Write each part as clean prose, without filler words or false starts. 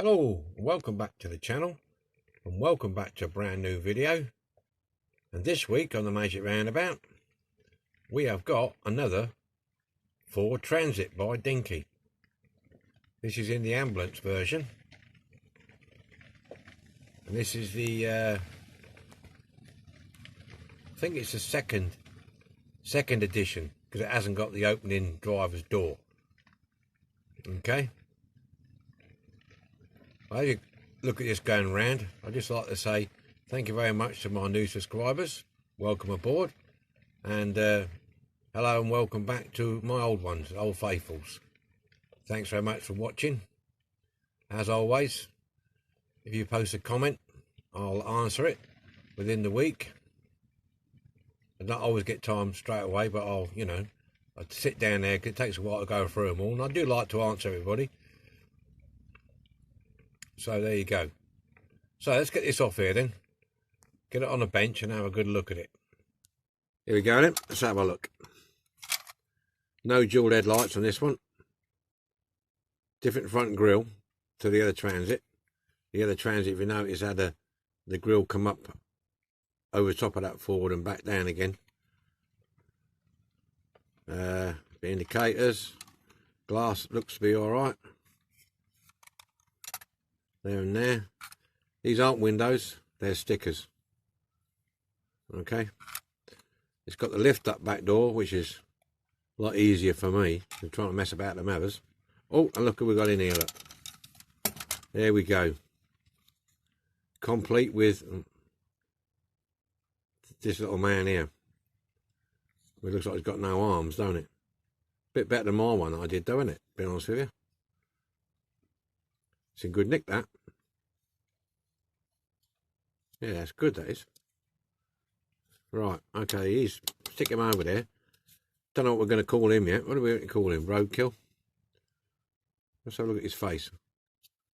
Hello, welcome back to the channel and welcome back to a brand new video. And this week on the Magic Roundabout we have got another Ford Transit by Dinky. This is in the ambulance version, and this is the I think it's the second edition, because it hasn't got the opening driver's door. Okay, as you look at this going round, I'd just like to say thank you very much to my new subscribers. Welcome aboard, and hello and welcome back to my old ones, old faithfuls. Thanks very much for watching. As always, if you post a comment, I'll answer it within the week. I don't always get time straight away, but I'll sit down there, because it takes a while to go through them all, and I do like to answer everybody. So there you go. So let's get this off here then. Get it on a bench and have a good look at it. Here we go then. Let's have a look. No dual headlights on this one. Different front grille to the other Transit. The other Transit, if you notice, had the grille come up over top of that Ford and back down again. The indicators, glass looks to be alright. There and there. These aren't windows, they're stickers. Okay. It's got the lift up back door, which is a lot easier for me than trying to mess about them others. Oh, and look what we got in here, look. There we go. Complete with this little man here. It looks like he's got no arms, don't it? Bit better than my one that I did, though, isn't it? Be honest with you. It's in good nick, that. Yeah, that's good, that is. Right, okay, he's stick him over there. Don't know what we're going to call him yet. What are we going to call him? Roadkill? Let's have a look at his face.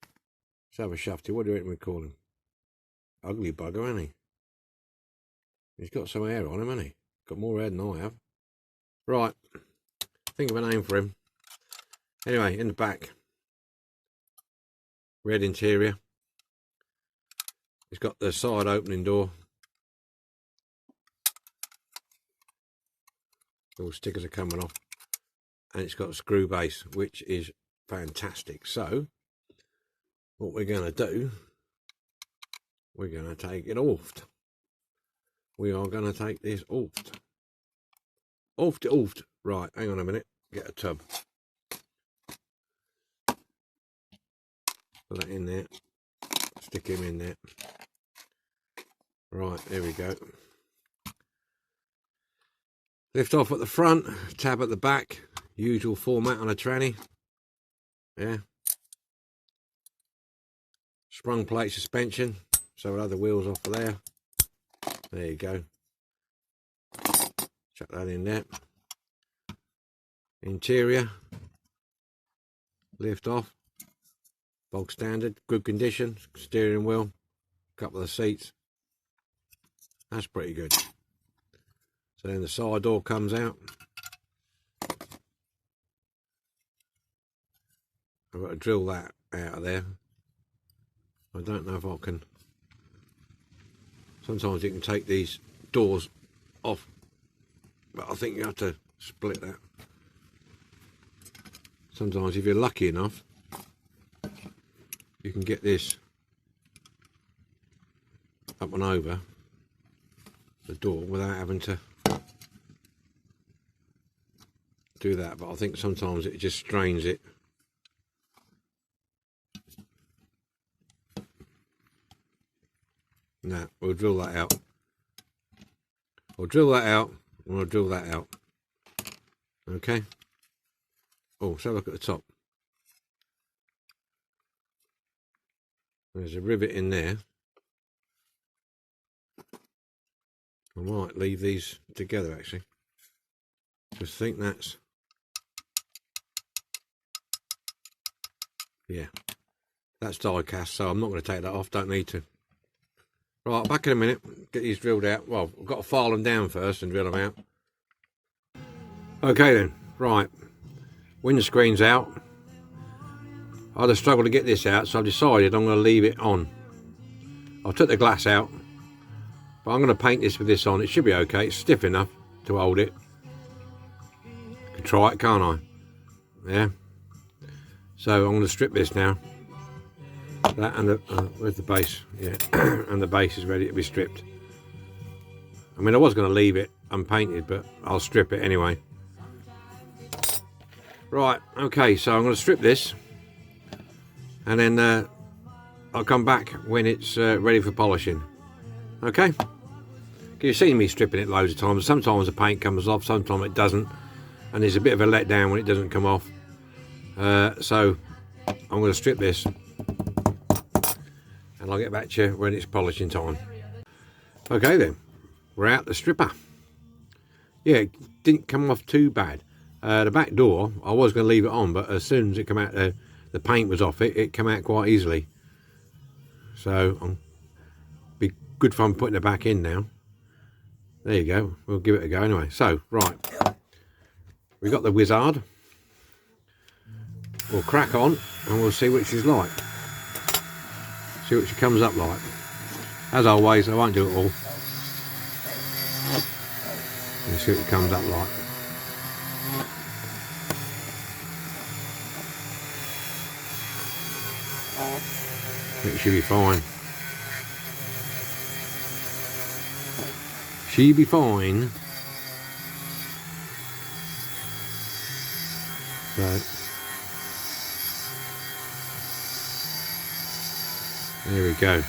Let's have a shafty. What do you reckon we call him? Ugly bugger, hasn't he? He's got some hair on him, hasn't he? Got more hair than I have. Right. Think of a name for him. Anyway, in the back. Red interior. He's got the side opening door. All stickers are coming off. And it's got a screw base, which is fantastic. So, what we're going to do, we're going to take it off. We are going to take this off. Off. Right, hang on a minute. Get a tub. Put that in there. Stick him in there. Right, there we go. Lift off at the front, tab at the back. Usual format on a tranny. Yeah. Sprung plate suspension. So we'll have the wheels off of there. There you go. Chuck that in there. Interior. Lift off. Bog standard. Good condition. Steering wheel. Couple of seats. That's pretty good. So then the side door comes out. I've got to drill that out of there. I don't know if I can. Sometimes you can take these doors off, but I think you have to split that. Sometimes if you're lucky enough, you can get this up and over the door without having to do that, but I think sometimes it just strains it. Now we'll drill that out. I'll drill that out and I'll drill that out. Okay. Oh, so look at the top. There's a rivet in there. I might leave these together actually. Just think that's, yeah, that's die cast, so I'm not going to take that off, don't need to. Right, back in a minute, get these drilled out. Well, I've got to file them down first and drill them out. Okay then, right, windscreen's out. I had a struggle to get this out, so I've decided I'm going to leave it on. I took the glass out, but I'm going to paint this with this on. It should be okay. It's stiff enough to hold it. I can try it, can't I? Yeah. So I'm going to strip this now. That and the where's the base? Yeah, and the base is ready to be stripped. I mean, I was going to leave it unpainted, but I'll strip it anyway. Right, okay, so I'm going to strip this, and then I'll come back when it's ready for polishing. Okay? You've seen me stripping it loads of times. Sometimes the paint comes off, sometimes it doesn't, and there's a bit of a letdown when it doesn't come off. So I'm going to strip this, and I'll get back to you when it's polishing time. Okay then, we're out the stripper. Yeah, it didn't come off too bad. The back door, I was going to leave it on, but as soon as it came out, the paint was off it, it came out quite easily. So be good fun putting it back in now. There you go, we'll give it a go anyway. So, right, we got the wizard. We'll crack on and we'll see what she's like. See what she comes up like. As always, I won't do it all. Let's see what it comes up like. It should be fine. She'll be fine. So there we go.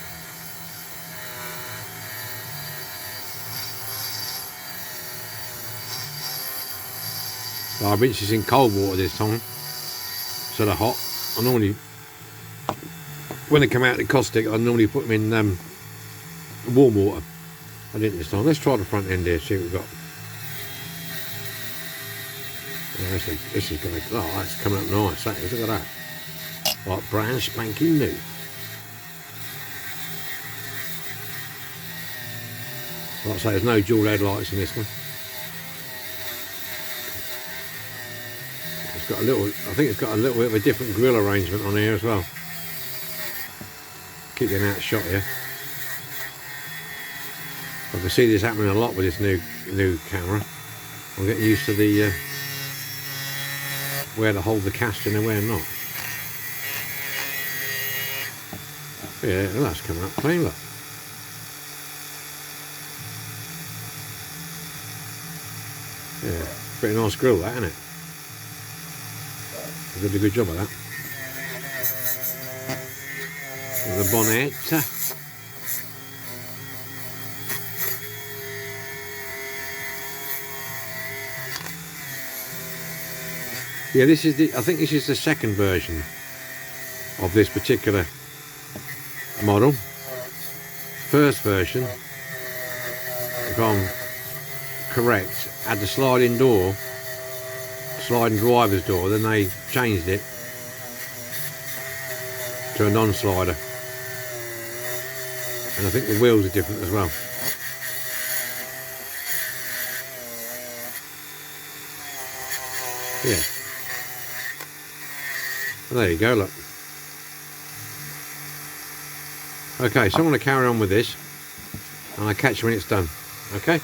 So I've rinsed this in cold water this time instead of hot. I normally, when they come out of the caustic, I normally put them in warm water. I didn't this time. Let's try the front end here, see what we've got. Yeah, this is going to, oh, that's coming up nice, that is, look at that. Like brand spanking new. Like I say, there's no dual headlights in this one. It's got a little, I think it's got a little bit of a different grille arrangement on here as well. Keep getting out of shot here. I can see this happening a lot with this new camera. I'm getting used to the where to hold the casting and where not. Yeah, that's coming up clean, look. Yeah, pretty nice grill that, isn't it? They did a good job of that. The bonnet. Yeah, this is I think this is the second version of this particular model. First version, if I'm correct, had the sliding door, sliding driver's door, then they changed it to a non-slider. And I think the wheels are different as well. Yeah. Well, there you go, look. Okay, so I'm going to carry on with this and I'll catch you when it's done. Okay?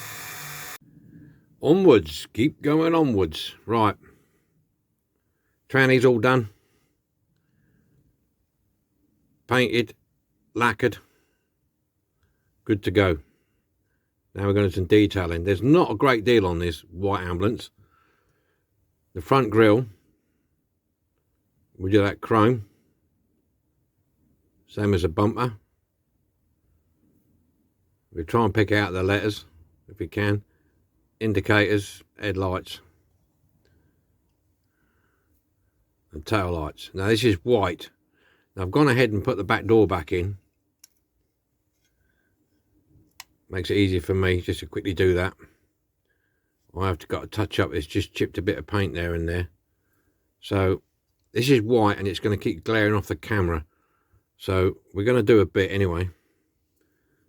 Onwards, keep going onwards. Right. Tranny's all done. Painted, lacquered. Good to go. Now we're going to do some detailing. There's not a great deal on this white ambulance. The front grille, we do that chrome. Same as a bumper. We try and pick out the letters if we can. Indicators, headlights, and tail lights. Now this is white. Now I've gone ahead and put the back door back in. Makes it easy for me just to quickly do that. I have got to touch up. It's just chipped a bit of paint there and there. So this is white and it's going to keep glaring off the camera. So we're going to do a bit anyway.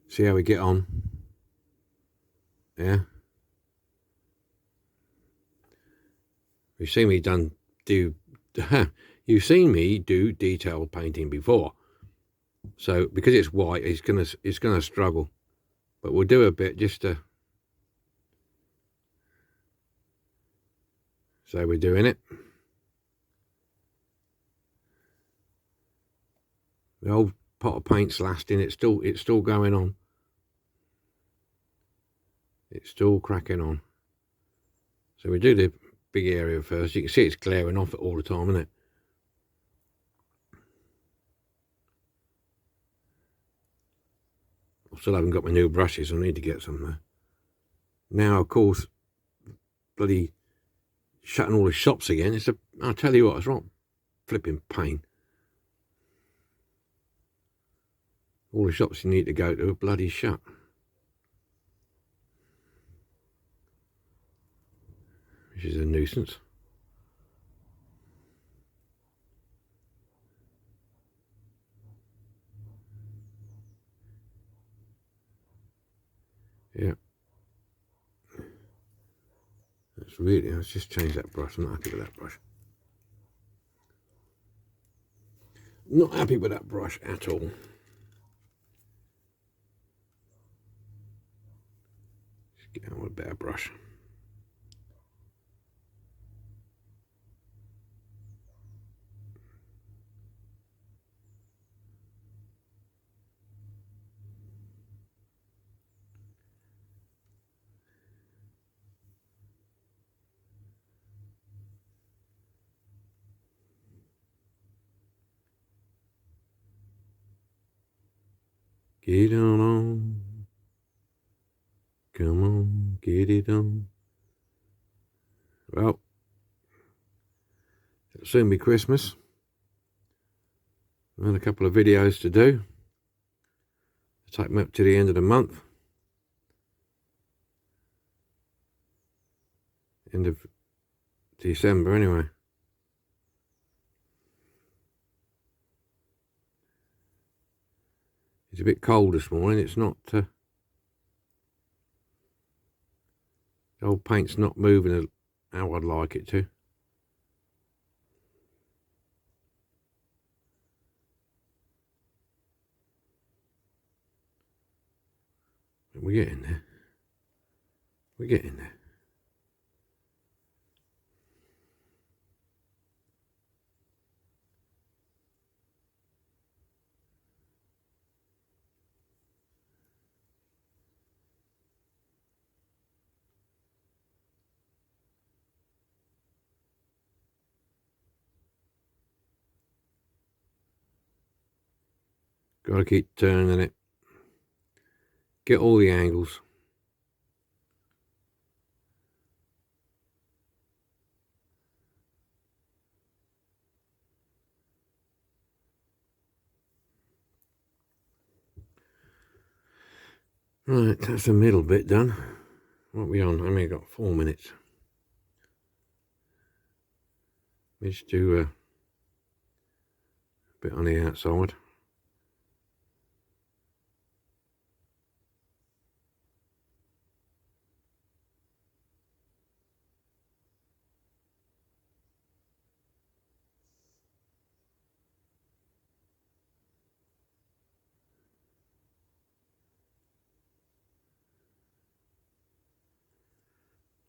See how we get on. Yeah. You see me do You've seen me do detailed painting before, so because it's white, it's gonna struggle, but we'll do a bit just to say we're doing it. The old pot of paint's lasting. It's still going on. It's still cracking on. So we do the big area first. You can see it's glaring off it all the time, isn't it? I still haven't got my new brushes. I need to get some there. Now, of course, bloody shutting all the shops again. I'll tell you what, it's not flipping pain. All the shops you need to go to are bloody shut. Which is a nuisance. Yeah. Let's just change that brush. I'm not happy with that brush. Not happy with that brush at all. Just get on with a better brush. Get on. Come on, get it on. Well, it'll soon be Christmas. I've got a couple of videos to do. Take me up to the end of the month. End of December, anyway. It's a bit cold this morning. It's not... the old paint's not moving how I'd like it to. We're getting there. We're getting there. Got to keep turning it. Get all the angles. Right, that's the middle bit done. What are we on? I mean, got 4 minutes. Let's do a bit on the outside.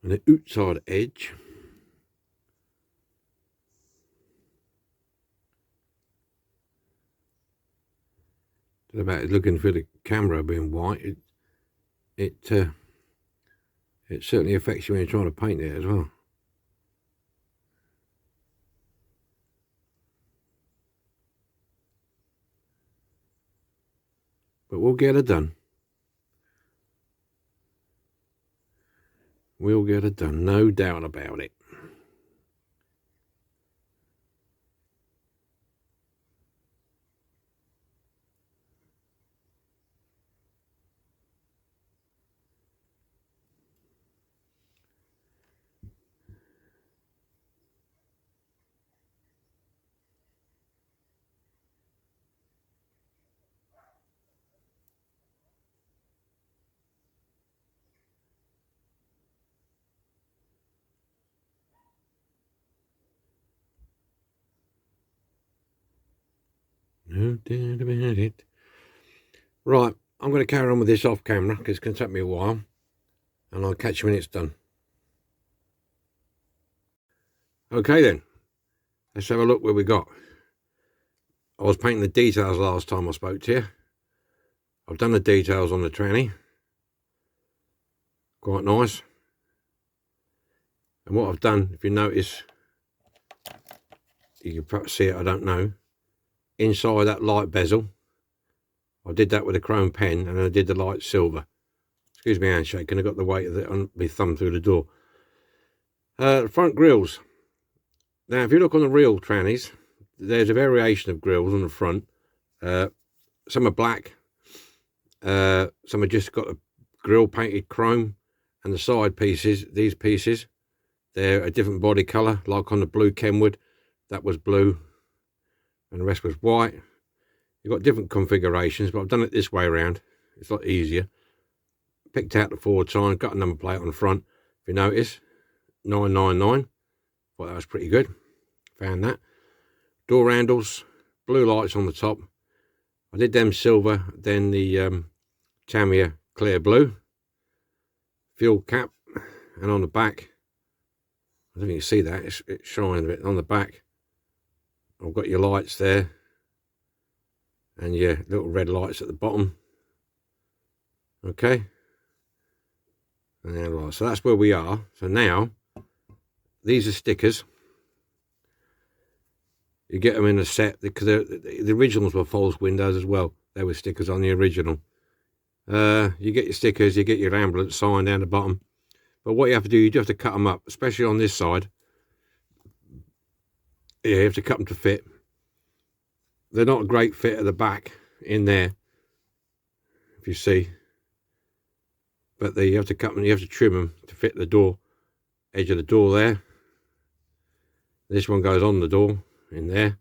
And the outside edge. About looking for the camera being white, it certainly affects you when you're trying to paint it as well. But we'll get it done. We'll get it done, no doubt about it. No doubt about it. Right, I'm going to carry on with this off camera because it's going to take me a while, and I'll catch you when it's done. Okay then, let's have a look where we got. I was painting the details last time I spoke to you. I've done the details on the tranny. Quite nice. And what I've done, if you notice, you can perhaps see it, I don't know, inside that light bezel, I did that with a chrome pen, and I did the light silver. Excuse me, handshake, and I got the weight of it on my thumb through the door. Front grills. Now, if you look on the real trannies, there's a variation of grills on the front. Some are black. Some have just got a grill painted chrome, and the side pieces, these pieces, they're a different body colour, like on the blue Kenwood, that was blue, and the rest was white. You've got different configurations, but I've done it this way around. It's a lot easier. Picked out the forward sign, got a number plate on the front. If you notice, 999. Thought that was pretty good. Found that. Door handles, blue lights on the top. I did them silver, then the Tamiya clear blue. Fuel cap, and on the back, I don't think you can see that, it's shining a bit on the back. I've got your lights there, and your little red lights at the bottom. Okay. And then, right, so that's where we are. So now, these are stickers. You get them in a set, because the originals were false windows as well. They were stickers on the original. You get your stickers, you get your ambulance sign down the bottom. But what you have to do, you just have to cut them up, especially on this side. Yeah, you have to cut them to fit. They're not a great fit at the back in there, if you see. But you have to cut them, you have to trim them to fit the door, edge of the door there. This one goes on the door in there,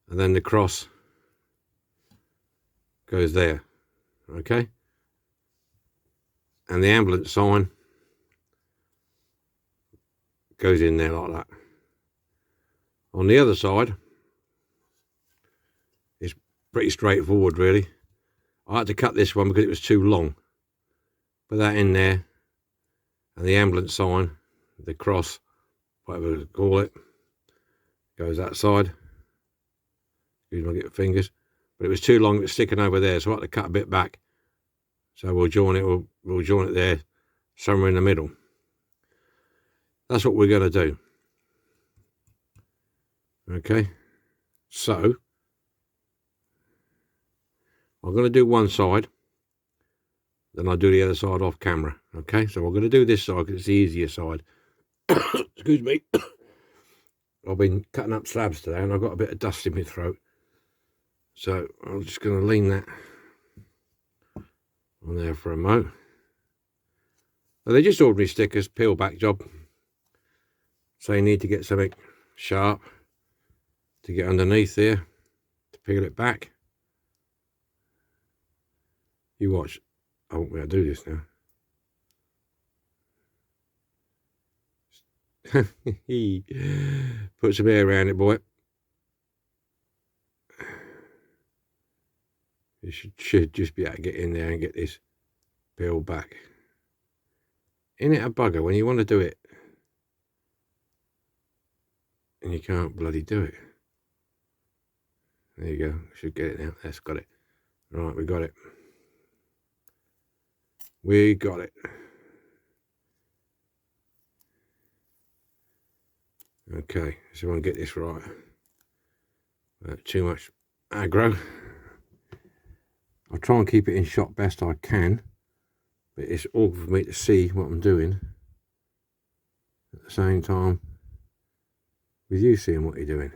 and then the cross goes there. Okay. And the ambulance sign goes in there like that. On the other side, it's pretty straightforward really. I had to cut this one because it was too long. Put that in there, and the ambulance sign, the cross, whatever you call it, goes that side. Excuse me, I get fingers. But it was too long, it was sticking over there, so I had to cut a bit back. So we'll join it, we'll join it there, somewhere in the middle. That's what we're going to do. Okay, so I'm going to do one side, then I'll do the other side off camera. Okay, so we're going to do this side because it's the easier side. Excuse me. I've been cutting up slabs today and I've got a bit of dust in my throat. So I'm just going to lean that on there for a moment. Now, they're just ordinary stickers, peel back job. So you need to get something sharp to get underneath there to peel it back. You watch. I won't be able to do this now. Put some air around it, boy. You should just be able to get in there and get this peeled back. Isn't it a bugger when you want to do it and you can't bloody do it? There you go. Should get it now. That's got it. Right, we got it. We got it. Okay, so I want to get this right. Too much aggro. I'll try and keep it in shot best I can, but it's awkward for me to see what I'm doing at the same time with you seeing what you're doing.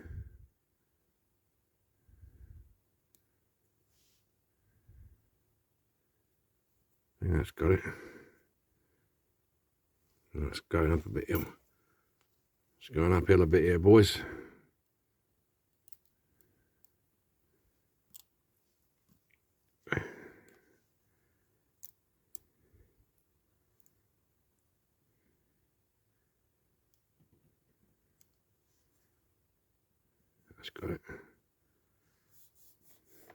I think that's got it. That's going up a bit here. It's going uphill a bit here, boys. That's got it.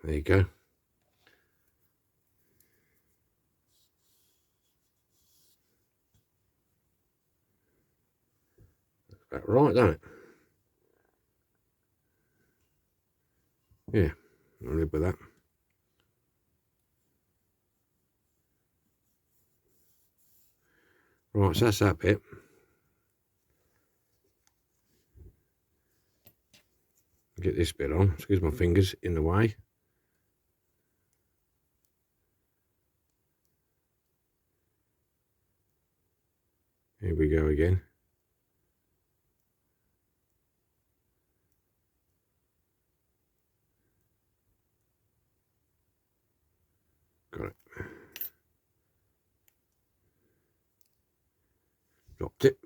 There you go. That's about right, don't it? Yeah, I'll live with that. Right, so that's that bit. Get this bit on. Excuse my fingers in the way. Here we go again. Got it. Dropped it.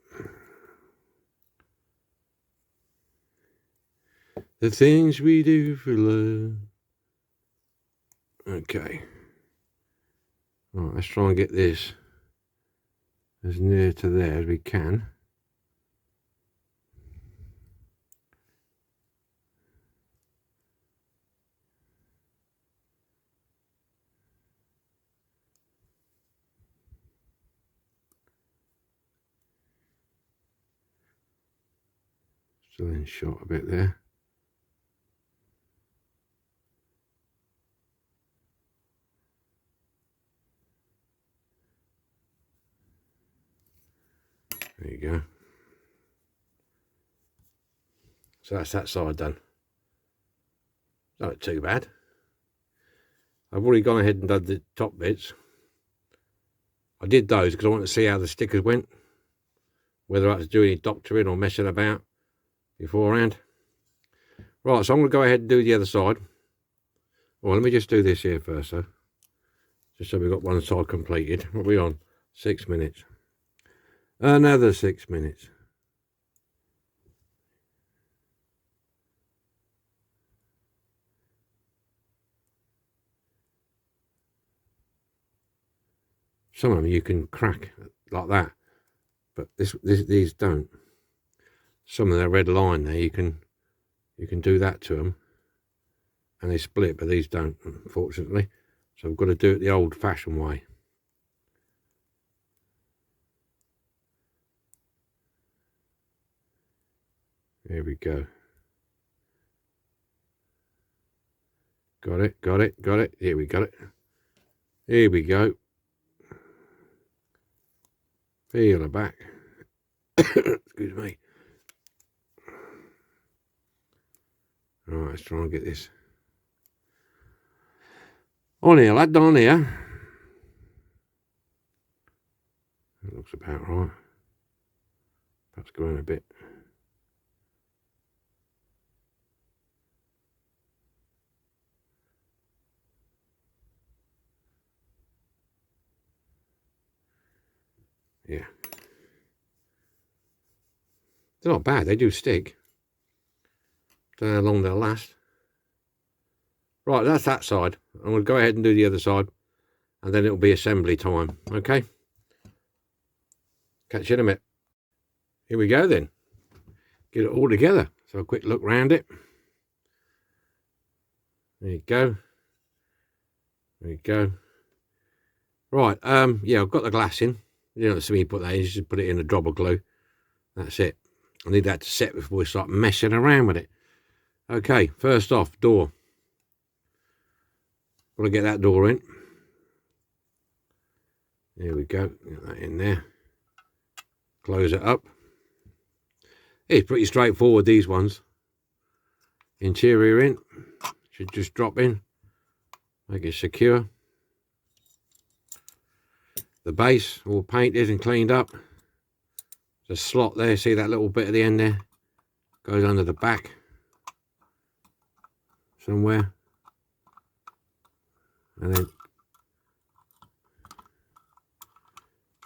The things we do for love. Okay. Right, let's try and get this as near to there as we can. Still in shot a bit there. There you go. So that's that side done. Not too bad. I've already gone ahead and done the top bits. I did those because I wanted to see how the stickers went, whether I had to do any doctoring or messing about beforehand. Right, so I'm going to go ahead and do the other side. Well, let me just do this here first, though. Just so we've got one side completed. What are we on? 6 minutes. Another 6 minutes. Some of them you can crack like that, but these don't. Some of the red line there, you can do that to them, and they split, but these don't, unfortunately. So I've got to do it the old-fashioned way. There we go. Got it, got it, got it. Here we got it. Here we go. Feel the back. Excuse me. Alright, let's try and get this on here, lad, on here. That looks about right. Perhaps go in a bit. Yeah. They're not bad, they do stick. Don't know how long they'll last. Right, that's that side. I'm going to go ahead and do the other side, and then it'll be assembly time, okay? Catch you in a minute. Here we go then. Get it all together. So a quick look round it. There you go. There you go. Right, yeah, I've got the glass in. You don't see me put that in, you just put it in a drop of glue. That's it. I need that to set before we start messing around with it. Okay, first off, door. Got to get that door in. There we go. Get that in there. Close it up. It's pretty straightforward, these ones. Interior in. Should just drop in. Make it secure. The base all painted and cleaned up. There's a slot there. See that little bit at the end there? Goes under the back. Somewhere. And then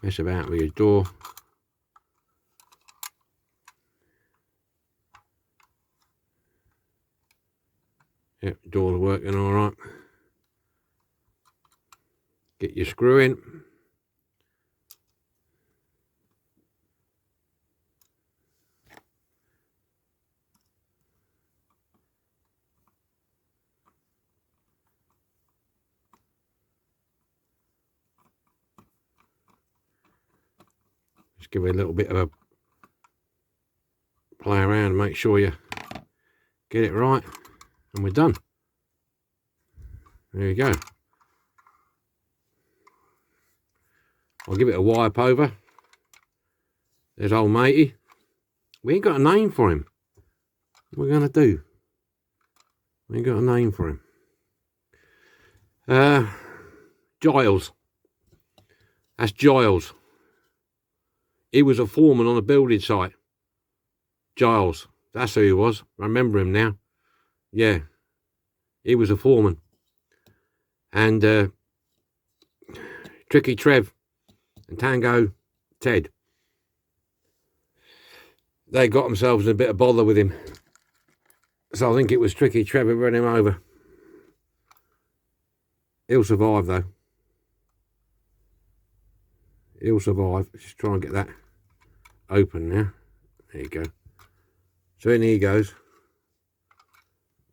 mess about with your door. Yep, door's working all right. Get your screw in. give it a little bit of a play around and make sure you get it right, and we're done. There you go. I'll give it a wipe over. There's old matey. We ain't got a name for him. What are we going to do? We ain't got a name for him. Giles. That's Giles. He was a foreman on a building site. Giles. That's who he was. I remember him now. Yeah. He was a foreman. And Tricky Trev and Tango Ted, they got themselves in a bit of bother with him. So I think it was Tricky Trev who ran him over. He'll survive though. He'll survive. Just try and get that open now. There you go. So in he goes.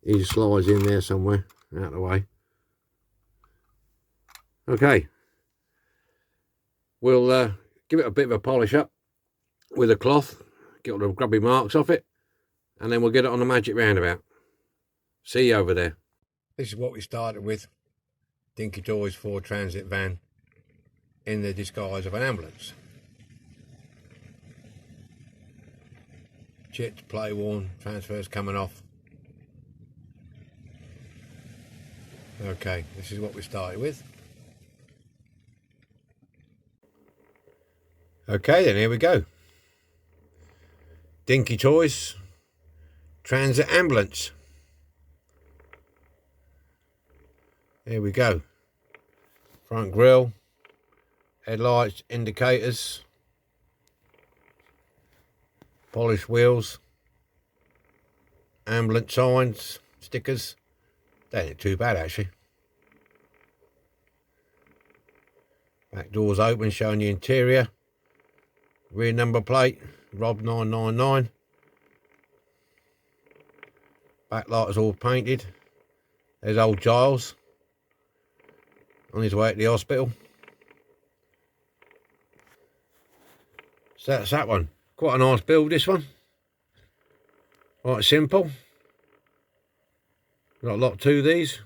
He just slides in there somewhere, out of the way. Okay. We'll give it a bit of a polish up with a cloth, get all the grubby marks off it, and then we'll get it on the magic roundabout. See you over there. This is what we started with. Dinky Toys Ford Transit van in the disguise of an ambulance. Chipped, play worn, transfers coming off. Okay, this is what we started with. Okay, then here we go. Dinky Toys Transit Ambulance. Here we go. Front grille, headlights, indicators, polished wheels, ambulance signs, stickers. They ain't too bad actually. Back doors open, showing the interior. Rear number plate, Rob 999. Backlight is all painted. There's old Giles on his way to the hospital. So that's that one. Quite a nice build, this one. Quite simple. Not a lot to these.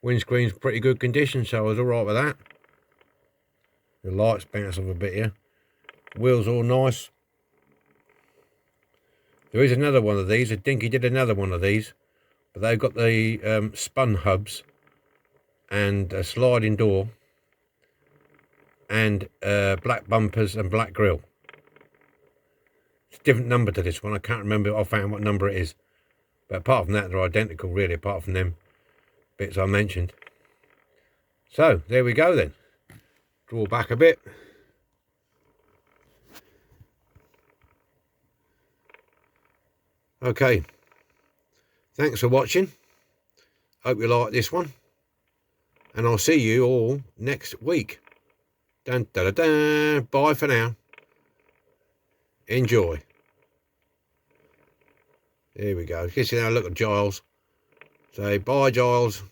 Windscreen's pretty good condition, so I was alright with that. The lights bounce off a bit here. Wheels all nice. There is another one of these. Dinky did another one of these, but they've got the spun hubs and a sliding door and black bumpers and black grille. It's a different number to this one. I can't remember offhand what number it is, but apart from that, they're identical really, apart from them bits I mentioned. So there we go then. Draw back a bit. Okay, thanks for watching. Hope you like this one, and I'll see you all next week. Dun, da, da, da. Bye for now. Enjoy. Here we go. Just now look at Giles. Say bye, Giles.